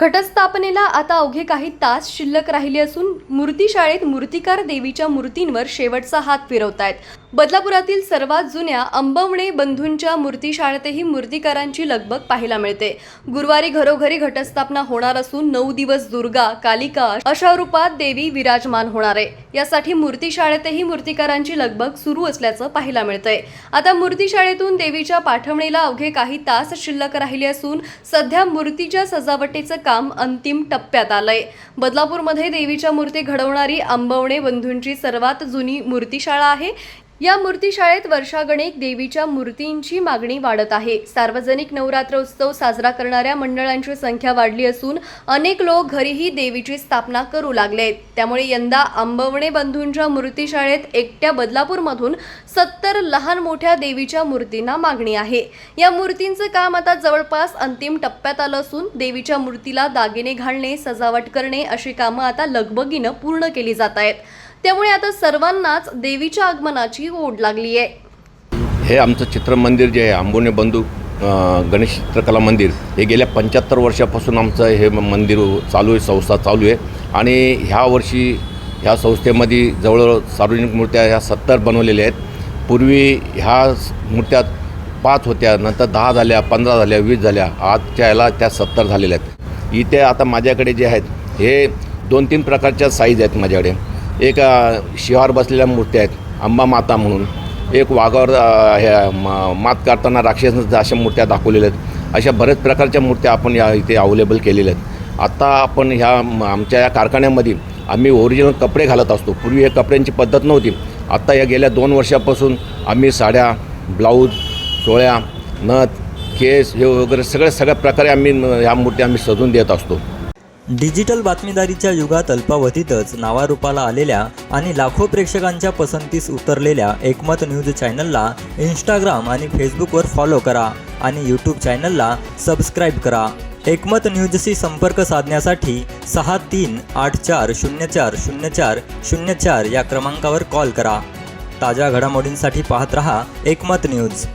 घटस्थापनेला आता अवघे काही तास शिल्लक राहिले असून मूर्तीशाळेत मूर्तिकार देवीच्या मूर्तींवर शेवटचा हात फिरवतायत। बदलापुरातील सर्वात जुन्या अंबवणे बंधूंच्या मूर्तिशाळेतही मूर्तिकारांची लगबग पाहायला मिळते। गुरुवारी घरोघरी घटस्थापना होणार असून 9 दिवस दुर्गा, कालिका अशा रूपात देवी विराजमान होणार आहे। यासाठी मूर्तिशाळेतही मूर्तिकारांची लगबग सुरू असल्याचं पाहायला मिळतंय। आता मूर्तिशाळेतून देवीच्या पाठवणीला अवघे काही तास शिल्लक राहिले असून सध्या मूर्तीच्या सजावटीचं काम अंतिम टप्प्यात आलंय। बदलापूरमध्ये देवीच्या मूर्ती घडवणारी अंबवणे बंधूंची सर्वात जुनी मूर्तिशाळा आहे। या मूर्तिशाळेत वर्षागणिक देवीच्या मूर्तींची मागणी वाढत आहे। सार्वजनिक नवरात्र उत्सव साजरा करणाऱ्या मंडळांची संख्या वाढली असून अनेक लोक घरीही देवीची स्थापना करू लागलेत। त्यामुळे यंदा अंबवणे बंधूंच्या मूर्तिशाळेत एकट्या बदलापूरमधून 70 लहान मोठ्या देवीच्या मूर्तींना मागणी आहे। या मूर्तींचं काम आता जवळपास अंतिम टप्प्यात आलं असून देवीच्या मूर्तीला दागिने घालणे, सजावट करणे अशी कामं आता लगबगीनं पूर्ण केली जात आहेत। त्यामुळे आता सर्वांनाच देवीच्या आगमनाची ओढ लागली आहे। हे आमचं चित्रमंदिर जे आहे अंबवणे बंधू गणेश चित्रकला मंदिर, हे गेल्या 75 वर्षापासून आमचं हे मंदिर चालू आहे, संस्था चालू आहे। आणि ह्या वर्षी ह्या संस्थेमध्ये जवळ सार्वजनिक मूर्त्या ह्या 70 बनवलेल्या आहेत। पूर्वी ह्या मूर्त्या 5 होत्या, नंतर 10 झाल्या, 15 झाल्या, 20 झाल्या, आजच्या याला त्या 70 झालेल्या आहेत। इथे आता माझ्याकडे जे आहेत हे 2-3 प्रकारच्या साईज आहेत माझ्याकडे। एक शिवार बसलेल्या मूर्त्या आहेत, अंबा माता म्हणून, एक वाघावर मात करताना राक्षसांच्या अशा मूर्त्या दाखवलेल्या आहेत। अशा बऱ्याच प्रकारच्या मूर्त्या आपण या इथे अवेलेबल केलेल्या आहेत। आता आपण ह्या आमच्या या कारखान्यामध्ये आम्ही ओरिजिनल कपडे घालत असतो। पूर्वी हे कपड्यांची पद्धत नव्हती। आता या गेल्या 2 वर्षापासून आम्ही साड्या, ब्लाऊज, चोळ्या, नथ, केस हे वगैरे सगळ्या प्रकारे आम्ही ह्या मूर्त्या आम्ही सजवून देत असतो। डिजिटल बातमीदारीच्या युगात अल्पावधीतच नावारूपाला आलेल्या आणि लाखो प्रेक्षकांच्या पसंतीस उतरलेल्या एकमत न्यूज चॅनलला इंस्टाग्राम आणि फेसबुकवर फॉलो करा आणि यूट्यूब चॅनलला सबस्क्राईब करा। एकमत न्यूजशी संपर्क साधण्यासाठी 6384040404 या क्रमांकावर कॉल करा। ताज्या घडामोडींसाठी पाहत रहा एकमत न्यूज।